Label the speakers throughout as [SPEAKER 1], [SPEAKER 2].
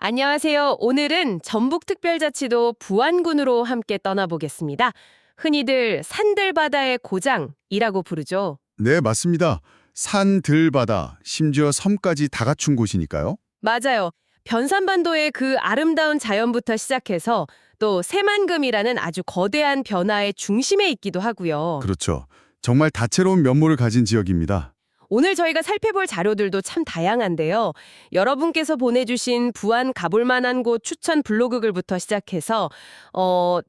[SPEAKER 1] 안녕하세요. 오늘은 전북특별자치도 부안군으로 함께 떠나보겠습니다. 흔히들 산들바다의 고장이라고 부르죠.
[SPEAKER 2] 네, 맞습니다. 산, 들, 바다, 심지어 섬까지 다 갖춘 곳이니까요.
[SPEAKER 1] 맞아요. 변산반도의 그 아름다운 자연부터 시작해서 또 새만금이라는 아주 거대한 변화의 중심에 있기도 하고요.
[SPEAKER 2] 그렇죠. 정말 다채로운 면모를 가진 지역입니다.
[SPEAKER 1] 오늘 저희가 살펴볼 자료들도 참 다양한데요. 여러분께서 보내주신 부안 가볼 만한 곳 추천 블로그글부터 시작해서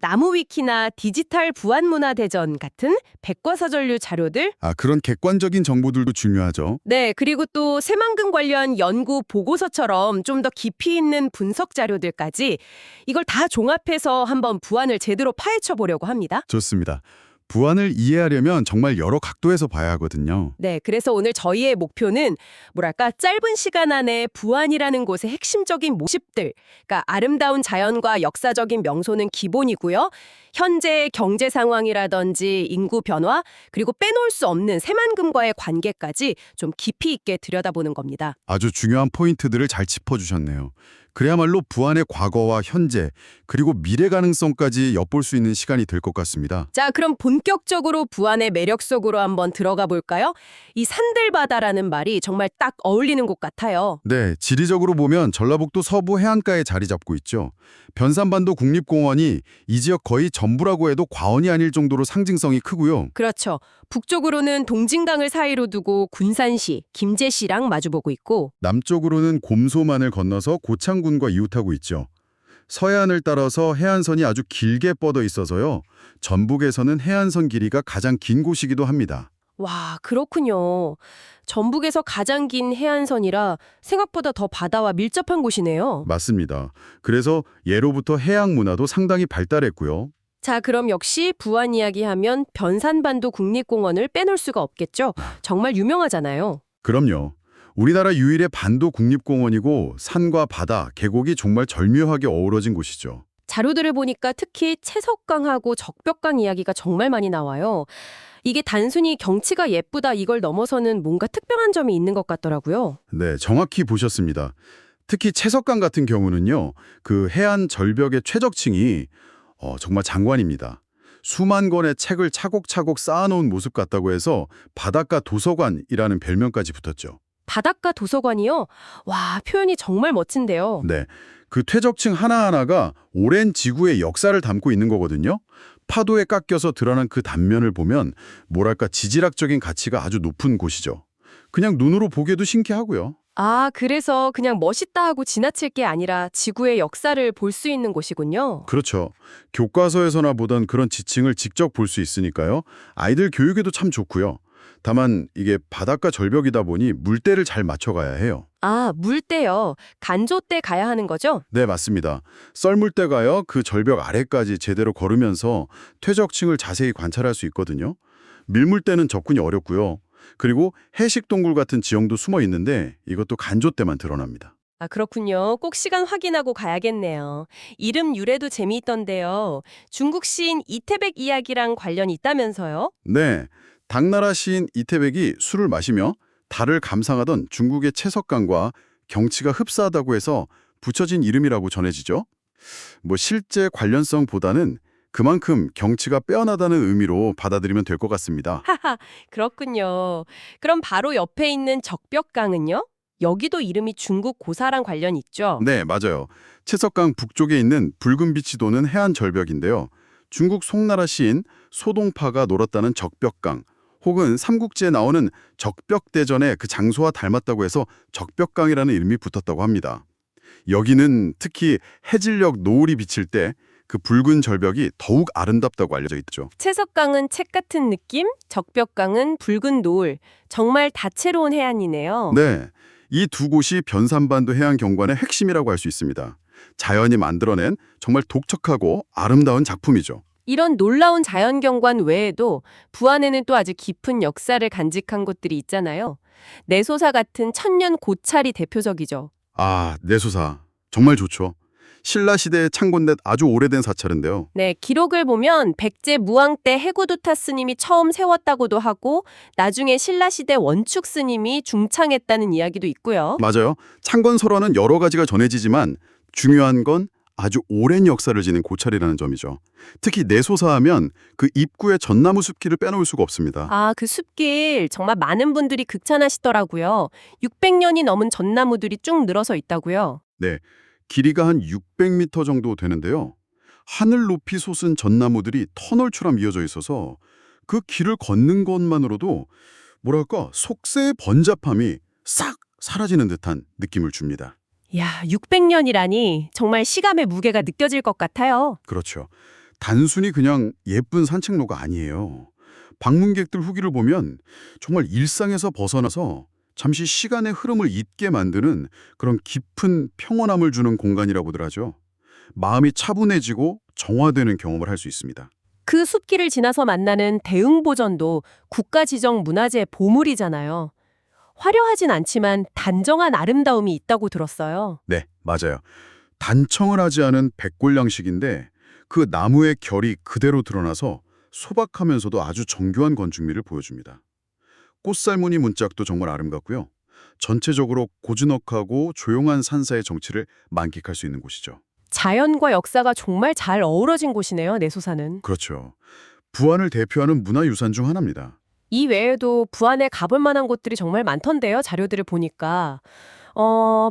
[SPEAKER 1] 나무 위키나 디지털 부안 문화대전 같은 백과사전류 자료들,
[SPEAKER 2] 그런 객관적인 정보들도 중요하죠.
[SPEAKER 1] 네, 그리고 또 새만금 관련 연구 보고서처럼 좀 더 깊이 있는 분석 자료들까지 이걸 다 종합해서 한번 부안을 제대로 파헤쳐 보려고 합니다.
[SPEAKER 2] 좋습니다. 부안을 이해하려면 정말 여러 각도에서 봐야 하거든요.
[SPEAKER 1] 네, 그래서 오늘 저희의 목표는 뭐랄까 짧은 시간 안에 부안이라는 곳의 핵심적인 모습들, 그러니까 아름다운 자연과 역사적인 명소는 기본이고요. 현재의 경제 상황이라든지 인구 변화, 그리고 빼놓을 수 없는 새만금과의 관계까지 좀 깊이 있게 들여다보는 겁니다.
[SPEAKER 2] 아주 중요한 포인트들을 잘 짚어주셨네요. 그래야말로 부안의 과거와 현재, 그리고 미래 가능성까지 엿볼 수 있는 시간이 될 것 같습니다.
[SPEAKER 1] 자, 그럼 본격적으로 부안의 매력 속으로 한번 들어가 볼까요? 이 산들바다라는 말이 정말 딱 어울리는 곳 같아요.
[SPEAKER 2] 네, 지리적으로 보면 전라북도 서부 해안가에 자리 잡고 있죠. 변산반도 국립공원이 이 지역 거의 전부라고 해도 과언이 아닐 정도로 상징성이 크고요.
[SPEAKER 1] 그렇죠. 북쪽으로는 동진강을 사이로 두고 군산시, 김제시랑 마주보고 있고
[SPEAKER 2] 남쪽으로는 곰소만을 건너서 고창군과 이웃하고 있죠. 서해안을 따라서 해안선이 아주 길게 뻗어 있어서요. 전북에서는 해안선 길이가 가장 긴 곳이기도 합니다.
[SPEAKER 1] 와, 그렇군요. 전북에서 가장 긴 해안선이라 생각보다 더 바다와 밀접한 곳이네요.
[SPEAKER 2] 맞습니다. 그래서 예로부터 해양 문화도 상당히 발달했고요.
[SPEAKER 1] 자, 그럼 역시 부안 이야기하면 변산반도 국립공원을 빼놓을 수가 없겠죠. 정말 유명하잖아요.
[SPEAKER 2] 그럼요. 우리나라 유일의 반도 국립공원이고 산과 바다, 계곡이 정말 절묘하게 어우러진 곳이죠.
[SPEAKER 1] 자료들을 보니까 특히 채석강하고 적벽강 이야기가 정말 많이 나와요. 이게 단순히 경치가 예쁘다 이걸 넘어서는 뭔가 특별한 점이 있는 것 같더라고요.
[SPEAKER 2] 네, 정확히 보셨습니다. 특히 채석강 같은 경우는요. 그 해안 절벽의 최적층이 정말 장관입니다. 수만 권의 책을 차곡차곡 쌓아놓은 모습 같다고 해서 바닷가 도서관이라는 별명까지 붙었죠.
[SPEAKER 1] 바닷가 도서관이요? 와, 표현이 정말 멋진데요.
[SPEAKER 2] 네, 그 퇴적층 하나하나가 오랜 지구의 역사를 담고 있는 거거든요. 파도에 깎여서 드러난 그 단면을 보면 뭐랄까 지질학적인 가치가 아주 높은 곳이죠. 그냥 눈으로 보기에도 신기하고요.
[SPEAKER 1] 아, 그래서 그냥 멋있다 하고 지나칠 게 아니라 지구의 역사를 볼 수 있는 곳이군요.
[SPEAKER 2] 그렇죠. 교과서에서나 보던 그런 지층을 직접 볼 수 있으니까요. 아이들 교육에도 참 좋고요. 다만 이게 바닷가 절벽이다 보니 물때를 잘 맞춰가야 해요.
[SPEAKER 1] 아, 물때요. 간조때 가야 하는 거죠?
[SPEAKER 2] 네, 맞습니다. 썰물때 가요. 그 절벽 아래까지 제대로 걸으면서 퇴적층을 자세히 관찰할 수 있거든요. 밀물때는 접근이 어렵고요. 그리고 해식동굴 같은 지형도 숨어 있는데 이것도 간조때만 드러납니다.
[SPEAKER 1] 아, 그렇군요. 꼭 시간 확인하고 가야겠네요. 이름 유래도 재미있던데요. 중국 시인 이태백 이야기랑 관련이 있다면서요?
[SPEAKER 2] 네, 당나라 시인 이태백이 술을 마시며 달을 감상하던 중국의 채석강과 경치가 흡사하다고 해서 붙여진 이름이라고 전해지죠. 실제 관련성보다는 그만큼 경치가 빼어나다는 의미로 받아들이면 될 것 같습니다.
[SPEAKER 1] 하하, 그렇군요. 그럼 바로 옆에 있는 적벽강은요? 여기도 이름이 중국 고사랑 관련 있죠?
[SPEAKER 2] 네, 맞아요. 채석강 북쪽에 있는 붉은 빛이 도는 해안 절벽인데요. 중국 송나라 시인 소동파가 놀았다는 적벽강, 혹은 삼국지에 나오는 적벽대전의 그 장소와 닮았다고 해서 적벽강이라는 이름이 붙었다고 합니다. 여기는 특히 해질녘 노을이 비칠 때 그 붉은 절벽이 더욱 아름답다고 알려져 있죠.
[SPEAKER 1] 채석강은 책 같은 느낌, 적벽강은 붉은 노을. 정말 다채로운 해안이네요.
[SPEAKER 2] 네, 이 두 곳이 변산반도 해안 경관의 핵심이라고 할 수 있습니다. 자연이 만들어낸 정말 독특하고 아름다운 작품이죠.
[SPEAKER 1] 이런 놀라운 자연경관 외에도 부안에는 또 아주 깊은 역사를 간직한 곳들이 있잖아요. 내소사 같은 천년 고찰이 대표적이죠.
[SPEAKER 2] 내소사. 정말 좋죠. 신라시대의 창건된 아주 오래된 사찰인데요.
[SPEAKER 1] 네, 기록을 보면 백제 무왕 때 해구두타 스님이 처음 세웠다고도 하고 나중에 신라시대 원축 스님이 중창했다는 이야기도 있고요.
[SPEAKER 2] 맞아요. 창건 설화는 여러 가지가 전해지지만 중요한 건 아주 오랜 역사를 지닌 고찰이라는 점이죠. 특히 내소사하면 그 입구의 전나무 숲길을 빼놓을 수가 없습니다.
[SPEAKER 1] 아, 그 숲길 정말 많은 분들이 극찬하시더라고요. 600년이 넘은 전나무들이 쭉 늘어서 있다고요.
[SPEAKER 2] 네, 길이가 한 600m 정도 되는데요. 하늘 높이 솟은 전나무들이 터널처럼 이어져 있어서 그 길을 걷는 것만으로도 뭐랄까 속세의 번잡함이 싹 사라지는 듯한 느낌을 줍니다.
[SPEAKER 1] 야, 600년이라니 정말 시감의 무게가 느껴질 것 같아요.
[SPEAKER 2] 그렇죠. 단순히 그냥 예쁜 산책로가 아니에요. 방문객들 후기를 보면 정말 일상에서 벗어나서 잠시 시간의 흐름을 잊게 만드는 그런 깊은 평온함을 주는 공간이라고들 하죠. 마음이 차분해지고 정화되는 경험을 할 수 있습니다.
[SPEAKER 1] 그 숲길을 지나서 만나는 대흥보전도 국가 지정 문화재 보물이잖아요. 화려하진 않지만 단정한 아름다움이 있다고 들었어요.
[SPEAKER 2] 네, 맞아요. 단청을 하지 않은 백골양식인데 그 나무의 결이 그대로 드러나서 소박하면서도 아주 정교한 건축미를 보여줍니다. 꽃살무늬 문짝도 정말 아름답고요. 전체적으로 고즈넉하고 조용한 산사의 정취를 만끽할 수 있는 곳이죠.
[SPEAKER 1] 자연과 역사가 정말 잘 어우러진 곳이네요, 내소사는.
[SPEAKER 2] 그렇죠. 부안을 대표하는 문화유산 중 하나입니다.
[SPEAKER 1] 이 외에도 부안에 가볼 만한 곳들이 정말 많던데요, 자료들을 보니까.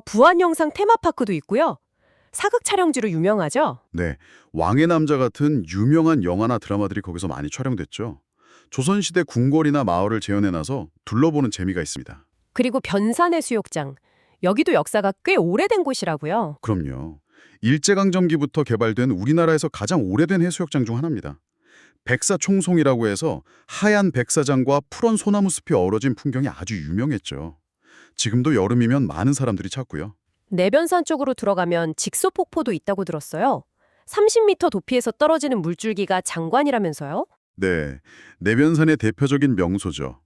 [SPEAKER 1] 부안 영상 테마파크도 있고요. 사극 촬영지로 유명하죠?
[SPEAKER 2] 네, 왕의 남자 같은 유명한 영화나 드라마들이 거기서 많이 촬영됐죠. 조선시대 궁궐이나 마을을 재현해놔서 둘러보는 재미가 있습니다.
[SPEAKER 1] 그리고 변산해수욕장. 여기도 역사가 꽤 오래된 곳이라고요.
[SPEAKER 2] 그럼요. 일제강점기부터 개발된 우리나라에서 가장 오래된 해수욕장 중 하나입니다. 백사총송이라고 해서 하얀 백사장과 푸른 소나무 숲이 어우러진 풍경이 아주 유명했죠. 지금도 여름이면 많은 사람들이 찾고요.
[SPEAKER 1] 내변산 쪽으로 들어가면 직소폭포도 있다고 들었어요. 30m 높이에서 떨어지는 물줄기가 장관이라면서요?
[SPEAKER 2] 네, 내변산의 대표적인 명소죠.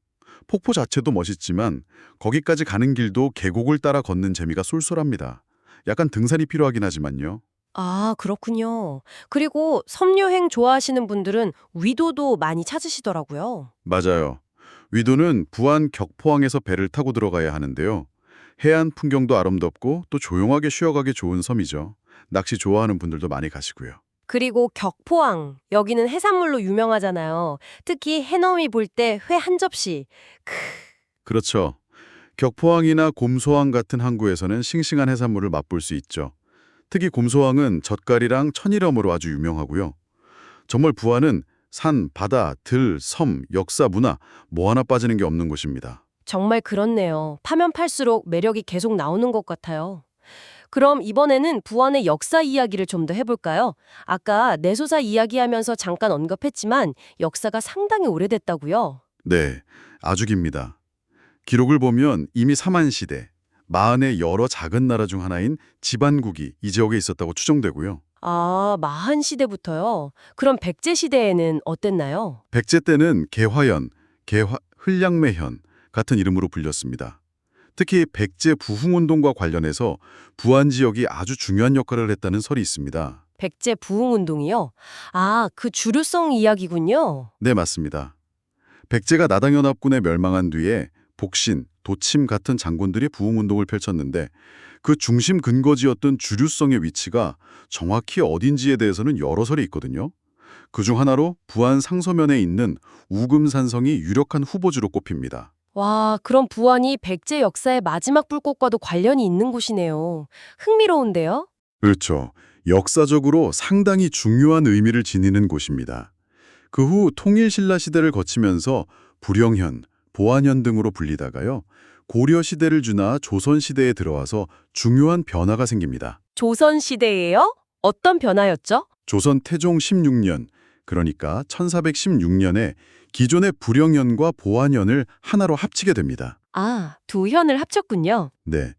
[SPEAKER 2] 폭포 자체도 멋있지만 거기까지 가는 길도 계곡을 따라 걷는 재미가 쏠쏠합니다. 약간 등산이 필요하긴 하지만요.
[SPEAKER 1] 아, 그렇군요. 그리고 섬여행 좋아하시는 분들은 위도도 많이 찾으시더라고요.
[SPEAKER 2] 맞아요. 위도는 부안 격포항에서 배를 타고 들어가야 하는데요. 해안 풍경도 아름답고 또 조용하게 쉬어가기 좋은 섬이죠. 낚시 좋아하는 분들도 많이 가시고요.
[SPEAKER 1] 그리고 격포항, 여기는 해산물로 유명하잖아요. 특히 해넘이 볼 때 회 한 접시.
[SPEAKER 2] 그렇죠. 격포항이나 곰소항 같은 항구에서는 싱싱한 해산물을 맛볼 수 있죠. 특히 곰소항은 젓갈이랑 천일염으로 아주 유명하고요. 정말 부안은 산, 바다, 들, 섬, 역사, 문화 뭐 하나 빠지는 게 없는 곳입니다.
[SPEAKER 1] 정말 그렇네요. 파면 팔수록 매력이 계속 나오는 것 같아요. 그럼 이번에는 부안의 역사 이야기를 좀 더 해볼까요? 아까 내소사 이야기하면서 잠깐 언급했지만 역사가 상당히 오래됐다고요.
[SPEAKER 2] 네, 아주 깁니다. 기록을 보면 이미 삼한시대, 마한의 여러 작은 나라 중 하나인 지반국이 이 지역에 있었다고 추정되고요.
[SPEAKER 1] 아, 마한 시대부터요? 그럼 백제 시대에는 어땠나요?
[SPEAKER 2] 백제 때는 개화연, 흘량매현 같은 이름으로 불렸습니다. 특히 백제 부흥운동과 관련해서 부안 지역이 아주 중요한 역할을 했다는 설이 있습니다.
[SPEAKER 1] 백제 부흥운동이요? 아, 그 주류성 이야기군요.
[SPEAKER 2] 네, 맞습니다. 백제가 나당연합군에 멸망한 뒤에 복신, 도침 같은 장군들이 부흥운동을 펼쳤는데 그 중심 근거지였던 주류성의 위치가 정확히 어딘지에 대해서는 여러 설이 있거든요. 그중 하나로 부안 상서면에 있는 우금산성이 유력한 후보지로 꼽힙니다.
[SPEAKER 1] 와, 그럼 부안이 백제 역사의 마지막 불꽃과도 관련이 있는 곳이네요. 흥미로운데요?
[SPEAKER 2] 그렇죠. 역사적으로 상당히 중요한 의미를 지니는 곳입니다. 그 후 통일신라 시대를 거치면서 불영현, 보안현 등으로 불리다가요. 고려 시대를 지나 조선 시대에 들어와서 중요한 변화가 생깁니다.
[SPEAKER 1] 조선 시대예요? 어떤 변화였죠?
[SPEAKER 2] 조선 태종 16년, 그러니까 1416년에 기존의 불영현과 보안현을 하나로 합치게 됩니다.
[SPEAKER 1] 아, 두 현을 합쳤군요.
[SPEAKER 2] 네.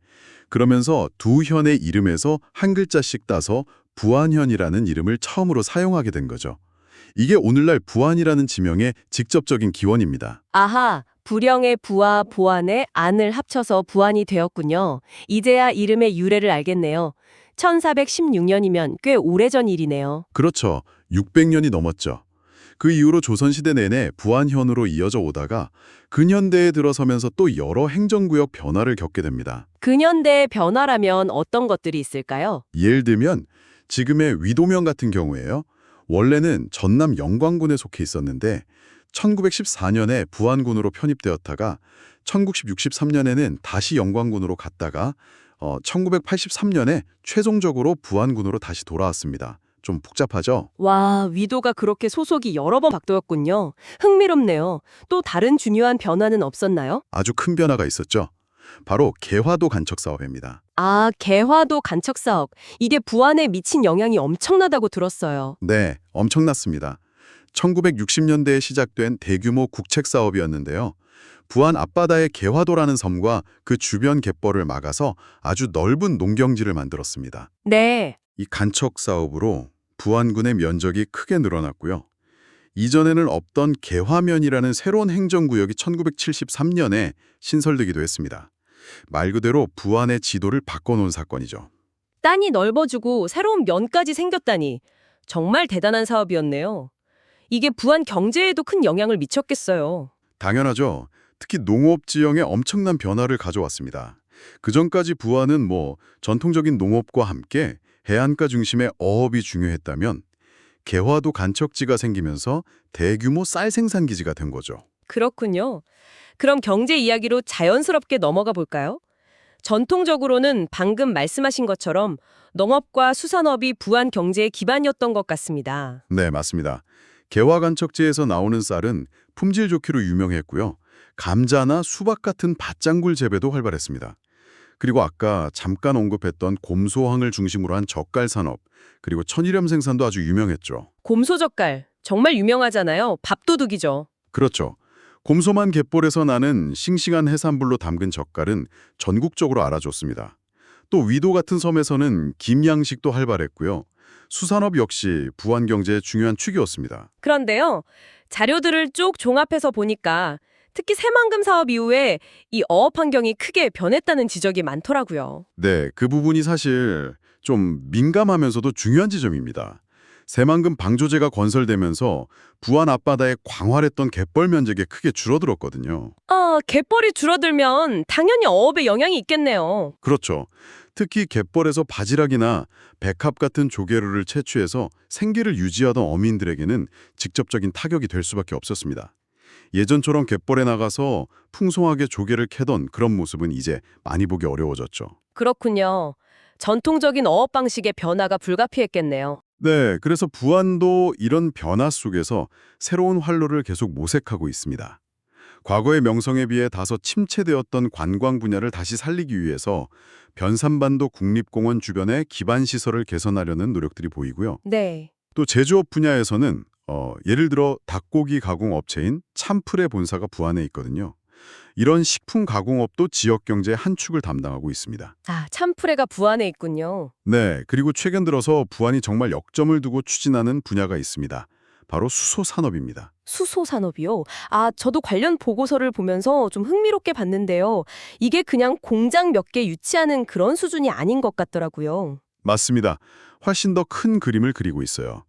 [SPEAKER 2] 그러면서 두 현의 이름에서 한 글자씩 따서 부안현이라는 이름을 처음으로 사용하게 된 거죠. 이게 오늘날 부안이라는 지명의 직접적인 기원입니다.
[SPEAKER 1] 아하, 불영의 부와 보안의 안을 합쳐서 부안이 되었군요. 이제야 이름의 유래를 알겠네요. 1416년이면 꽤 오래전 일이네요.
[SPEAKER 2] 그렇죠. 600년이 넘었죠. 그 이후로 조선시대 내내 부안현으로 이어져 오다가 근현대에 들어서면서 또 여러 행정구역 변화를 겪게 됩니다.
[SPEAKER 1] 근현대의 변화라면 어떤 것들이 있을까요?
[SPEAKER 2] 예를 들면 지금의 위도명 같은 경우에요. 원래는 전남 영광군에 속해 있었는데 1914년에 부안군으로 편입되었다가 1963년에는 다시 영광군으로 갔다가 1983년에 최종적으로 부안군으로 다시 돌아왔습니다. 좀 복잡하죠?
[SPEAKER 1] 와, 위도가 그렇게 소속이 여러 번 바뀌었군요. 흥미롭네요. 또 다른 중요한 변화는 없었나요?
[SPEAKER 2] 아주 큰 변화가 있었죠. 바로 개화도 간척 사업입니다.
[SPEAKER 1] 아, 개화도 간척 사업. 이게 부안에 미친 영향이 엄청나다고 들었어요.
[SPEAKER 2] 네, 엄청났습니다. 1960년대에 시작된 대규모 국책 사업이었는데요. 부안 앞바다의 개화도라는 섬과 그 주변 갯벌을 막아서 아주 넓은 농경지를 만들었습니다.
[SPEAKER 1] 네.
[SPEAKER 2] 이 간척 사업으로 부안군의 면적이 크게 늘어났고요. 이전에는 없던 개화면이라는 새로운 행정구역이 1973년에 신설되기도 했습니다. 말 그대로 부안의 지도를 바꿔놓은 사건이죠.
[SPEAKER 1] 땅이 넓어지고 새로운 면까지 생겼다니 정말 대단한 사업이었네요. 이게 부안 경제에도 큰 영향을 미쳤겠어요.
[SPEAKER 2] 당연하죠. 특히 농업 지형에 엄청난 변화를 가져왔습니다. 그전까지 부안은 전통적인 농업과 함께 해안가 중심의 어업이 중요했다면 개화도 간척지가 생기면서 대규모 쌀 생산 기지가 된 거죠.
[SPEAKER 1] 그렇군요. 그럼 경제 이야기로 자연스럽게 넘어가 볼까요? 전통적으로는 방금 말씀하신 것처럼 농업과 수산업이 부안 경제의 기반이었던 것 같습니다.
[SPEAKER 2] 네, 맞습니다. 개화 간척지에서 나오는 쌀은 품질 좋기로 유명했고요. 감자나 수박 같은 밭장굴 재배도 활발했습니다. 그리고 아까 잠깐 언급했던 곰소항을 중심으로 한 젓갈 산업, 그리고 천일염 생산도 아주 유명했죠.
[SPEAKER 1] 곰소젓갈, 정말 유명하잖아요. 밥도둑이죠.
[SPEAKER 2] 그렇죠. 곰소만 갯벌에서 나는 싱싱한 해산물로 담근 젓갈은 전국적으로 알아줬습니다. 또 위도 같은 섬에서는 김양식도 활발했고요. 수산업 역시 부안 경제의 중요한 축이었습니다.
[SPEAKER 1] 그런데요, 자료들을 쭉 종합해서 보니까 특히 새만금 사업 이후에 이 어업 환경이 크게 변했다는 지적이 많더라고요.
[SPEAKER 2] 네, 그 부분이 사실 좀 민감하면서도 중요한 지점입니다. 새만금 방조제가 건설되면서 부안 앞바다에 광활했던 갯벌 면적이 크게 줄어들었거든요.
[SPEAKER 1] 갯벌이 줄어들면 당연히 어업에 영향이 있겠네요.
[SPEAKER 2] 그렇죠. 특히 갯벌에서 바지락이나 백합 같은 조개류를 채취해서 생계를 유지하던 어민들에게는 직접적인 타격이 될 수밖에 없었습니다. 예전처럼 갯벌에 나가서 풍성하게 조개를 캐던 그런 모습은 이제 많이 보기 어려워졌죠.
[SPEAKER 1] 그렇군요. 전통적인 어업 방식의 변화가 불가피했겠네요.
[SPEAKER 2] 네, 그래서 부안도 이런 변화 속에서 새로운 활로를 계속 모색하고 있습니다. 과거의 명성에 비해 다소 침체되었던 관광 분야를 다시 살리기 위해서 변산반도 국립공원 주변의 기반 시설을 개선하려는 노력들이 보이고요.
[SPEAKER 1] 네.
[SPEAKER 2] 또 제조업 분야에서는 예를 들어 닭고기 가공 업체인 참풀의 본사가 부안에 있거든요. 이런 식품 가공업도 지역 경제의 한 축을 담당하고 있습니다.
[SPEAKER 1] 아, 참프레가 부안에 있군요.
[SPEAKER 2] 네, 그리고 최근 들어서 부안이 정말 역점을 두고 추진하는 분야가 있습니다. 바로 수소 산업입니다.
[SPEAKER 1] 수소 산업이요? 아, 저도 관련 보고서를 보면서 좀 흥미롭게 봤는데요. 이게 그냥 공장 몇 개 유치하는 그런 수준이 아닌 것 같더라고요.
[SPEAKER 2] 맞습니다. 훨씬 더 큰 그림을 그리고 있어요.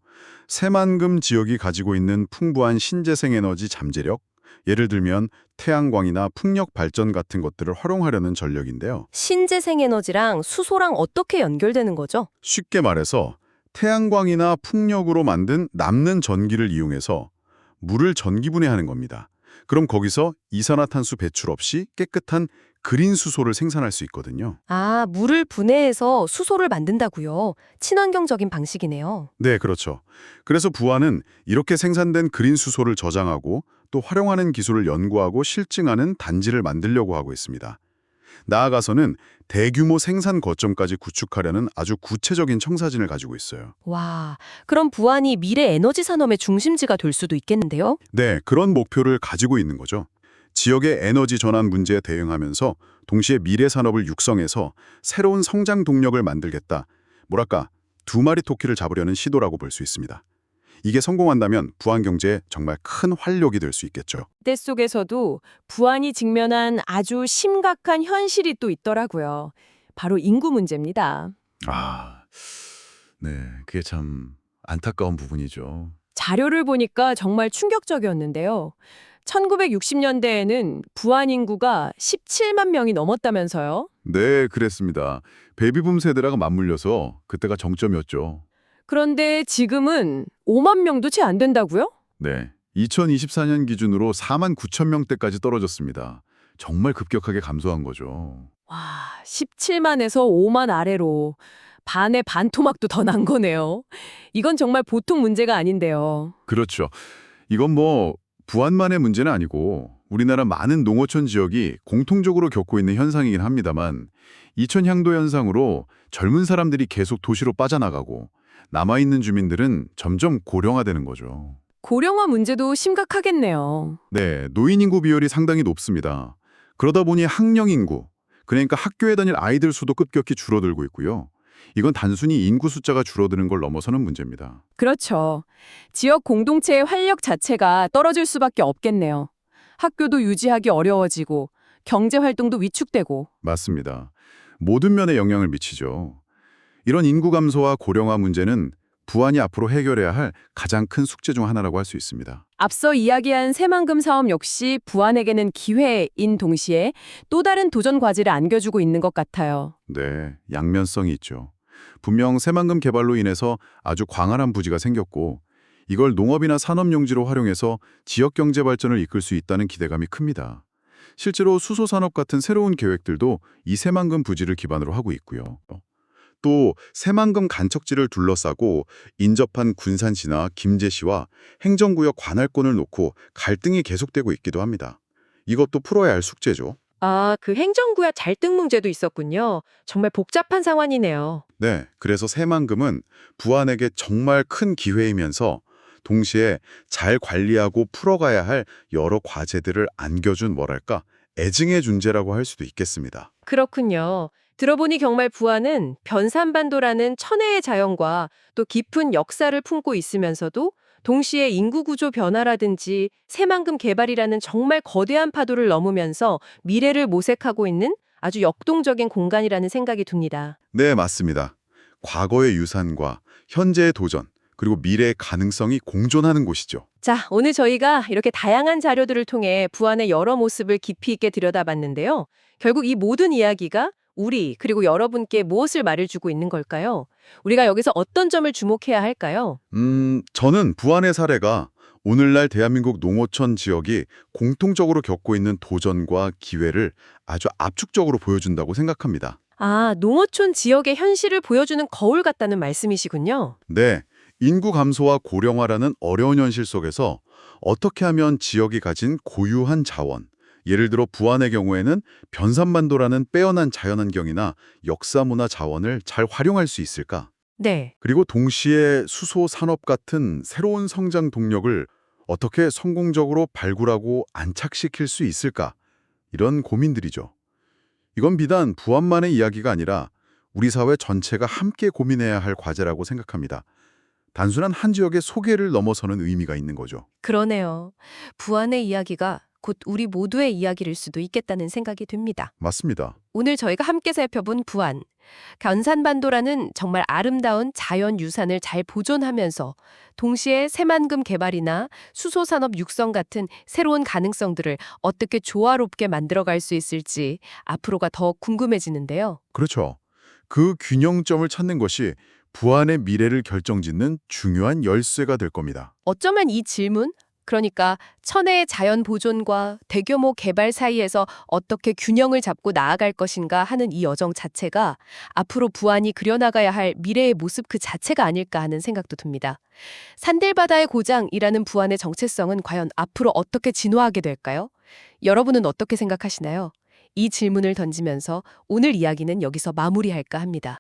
[SPEAKER 2] 새만금 지역이 가지고 있는 풍부한 신재생 에너지 잠재력, 예를 들면 태양광이나 풍력 발전 같은 것들을 활용하려는 전력인데요.
[SPEAKER 1] 신재생 에너지랑 수소랑 어떻게 연결되는 거죠?
[SPEAKER 2] 쉽게 말해서 태양광이나 풍력으로 만든 남는 전기를 이용해서 물을 전기분해하는 겁니다. 그럼 거기서 이산화탄소 배출 없이 깨끗한 그린 수소를 생산할 수 있거든요.
[SPEAKER 1] 아, 물을 분해해서 수소를 만든다고요. 친환경적인 방식이네요.
[SPEAKER 2] 네, 그렇죠. 그래서 부안은 이렇게 생산된 그린 수소를 저장하고 또 활용하는 기술을 연구하고 실증하는 단지를 만들려고 하고 있습니다. 나아가서는 대규모 생산 거점까지 구축하려는 아주 구체적인 청사진을 가지고 있어요.
[SPEAKER 1] 와, 그럼 부안이 미래 에너지 산업의 중심지가 될 수도 있겠는데요?
[SPEAKER 2] 네, 그런 목표를 가지고 있는 거죠. 지역의 에너지 전환 문제에 대응하면서 동시에 미래 산업을 육성해서 새로운 성장 동력을 만들겠다. 뭐랄까, 두 마리 토끼를 잡으려는 시도라고 볼 수 있습니다. 이게 성공한다면 부안 경제에 정말 큰 활력이 될 수 있겠죠.
[SPEAKER 1] 때 속에서도 부안이 직면한 아주 심각한 현실이 또 있더라고요. 바로 인구 문제입니다.
[SPEAKER 2] 네, 그게 참 안타까운 부분이죠.
[SPEAKER 1] 자료를 보니까 정말 충격적이었는데요. 1960년대에는 부안 인구가 17만 명이 넘었다면서요?
[SPEAKER 2] 네, 그랬습니다. 베이비붐 세대라가 맞물려서 그때가 정점이었죠.
[SPEAKER 1] 그런데 지금은 5만 명도 채 안 된다고요?
[SPEAKER 2] 네, 2024년 기준으로 4만 9천 명대까지 떨어졌습니다. 정말 급격하게 감소한 거죠.
[SPEAKER 1] 와, 17만에서 5만 아래로 반의 반토막도 더 난 거네요. 이건 정말 보통 문제가 아닌데요.
[SPEAKER 2] 그렇죠. 이건 뭐 부안만의 문제는 아니고 우리나라 많은 농어촌 지역이 공통적으로 겪고 있는 현상이긴 합니다만 이촌 향도 현상으로 젊은 사람들이 계속 도시로 빠져나가고 남아있는 주민들은 점점 고령화되는 거죠.
[SPEAKER 1] 고령화 문제도 심각하겠네요.
[SPEAKER 2] 네, 노인 인구 비율이 상당히 높습니다. 그러다 보니 학령 인구, 그러니까 학교에 다닐 아이들 수도 급격히 줄어들고 있고요. 이건 단순히 인구 숫자가 줄어드는 걸 넘어서는 문제입니다.
[SPEAKER 1] 그렇죠. 지역 공동체의 활력 자체가 떨어질 수밖에 없겠네요. 학교도 유지하기 어려워지고 경제 활동도 위축되고.
[SPEAKER 2] 맞습니다. 모든 면에 영향을 미치죠. 이런 인구 감소와 고령화 문제는 부안이 앞으로 해결해야 할 가장 큰 숙제 중 하나라고 할 수 있습니다.
[SPEAKER 1] 앞서 이야기한 새만금 사업 역시 부안에게는 기회인 동시에 또 다른 도전 과제를 안겨주고 있는 것 같아요.
[SPEAKER 2] 네, 양면성이 있죠. 분명 새만금 개발로 인해서 아주 광활한 부지가 생겼고 이걸 농업이나 산업용지로 활용해서 지역 경제 발전을 이끌 수 있다는 기대감이 큽니다. 실제로 수소산업 같은 새로운 계획들도 이 새만금 부지를 기반으로 하고 있고요. 또 새만금 간척지를 둘러싸고 인접한 군산시나 김제시와 행정구역 관할권을 놓고 갈등이 계속되고 있기도 합니다. 이것도 풀어야 할 숙제죠.
[SPEAKER 1] 아, 그 행정구역 갈등 문제도 있었군요. 정말 복잡한 상황이네요.
[SPEAKER 2] 네, 그래서 새만금은 부안에게 정말 큰 기회이면서 동시에 잘 관리하고 풀어가야 할 여러 과제들을 안겨준 뭐랄까 애증의 존재라고 할 수도 있겠습니다.
[SPEAKER 1] 그렇군요. 들어보니 정말 부안은 변산반도라는 천혜의 자연과 또 깊은 역사를 품고 있으면서도 동시에 인구 구조 변화라든지 새만금 개발이라는 정말 거대한 파도를 넘으면서 미래를 모색하고 있는 아주 역동적인 공간이라는 생각이 듭니다.
[SPEAKER 2] 네, 맞습니다. 과거의 유산과 현재의 도전, 그리고 미래의 가능성이 공존하는 곳이죠.
[SPEAKER 1] 자, 오늘 저희가 이렇게 다양한 자료들을 통해 부안의 여러 모습을 깊이 있게 들여다봤는데요. 결국 이 모든 이야기가 우리 그리고 여러분께 무엇을 말해주고 있는 걸까요? 우리가 여기서 어떤 점을 주목해야 할까요?
[SPEAKER 2] 저는 부안의 사례가 오늘날 대한민국 농어촌 지역이 공통적으로 겪고 있는 도전과 기회를 아주 압축적으로 보여준다고 생각합니다.
[SPEAKER 1] 아, 농어촌 지역의 현실을 보여주는 거울 같다는 말씀이시군요.
[SPEAKER 2] 네, 인구 감소와 고령화라는 어려운 현실 속에서 어떻게 하면 지역이 가진 고유한 자원, 예를 들어 부안의 경우에는 변산반도라는 빼어난 자연환경이나 역사문화 자원을 잘 활용할 수 있을까?
[SPEAKER 1] 네.
[SPEAKER 2] 그리고 동시에 수소 산업 같은 새로운 성장 동력을 어떻게 성공적으로 발굴하고 안착시킬 수 있을까? 이런 고민들이죠. 이건 비단 부안만의 이야기가 아니라 우리 사회 전체가 함께 고민해야 할 과제라고 생각합니다. 단순한 한 지역의 소개를 넘어서는 의미가 있는 거죠.
[SPEAKER 1] 그러네요. 부안의 이야기가 곧 우리 모두의 이야기일 수도 있겠다는 생각이 듭니다.
[SPEAKER 2] 맞습니다.
[SPEAKER 1] 오늘 저희가 함께 살펴본 부안. 견산반도라는 정말 아름다운 자연 유산을 잘 보존하면서 동시에 새만금 개발이나 수소산업 육성 같은 새로운 가능성들을 어떻게 조화롭게 만들어갈 수 있을지 앞으로가 더 궁금해지는데요.
[SPEAKER 2] 그렇죠. 그 균형점을 찾는 것이 부안의 미래를 결정짓는 중요한 열쇠가 될 겁니다.
[SPEAKER 1] 어쩌면 이 질문, 그러니까 천혜의 자연 보존과 대규모 개발 사이에서 어떻게 균형을 잡고 나아갈 것인가 하는 이 여정 자체가 앞으로 부안이 그려나가야 할 미래의 모습 그 자체가 아닐까 하는 생각도 듭니다. 산들바다의 고장이라는 부안의 정체성은 과연 앞으로 어떻게 진화하게 될까요? 여러분은 어떻게 생각하시나요? 이 질문을 던지면서 오늘 이야기는 여기서 마무리할까 합니다.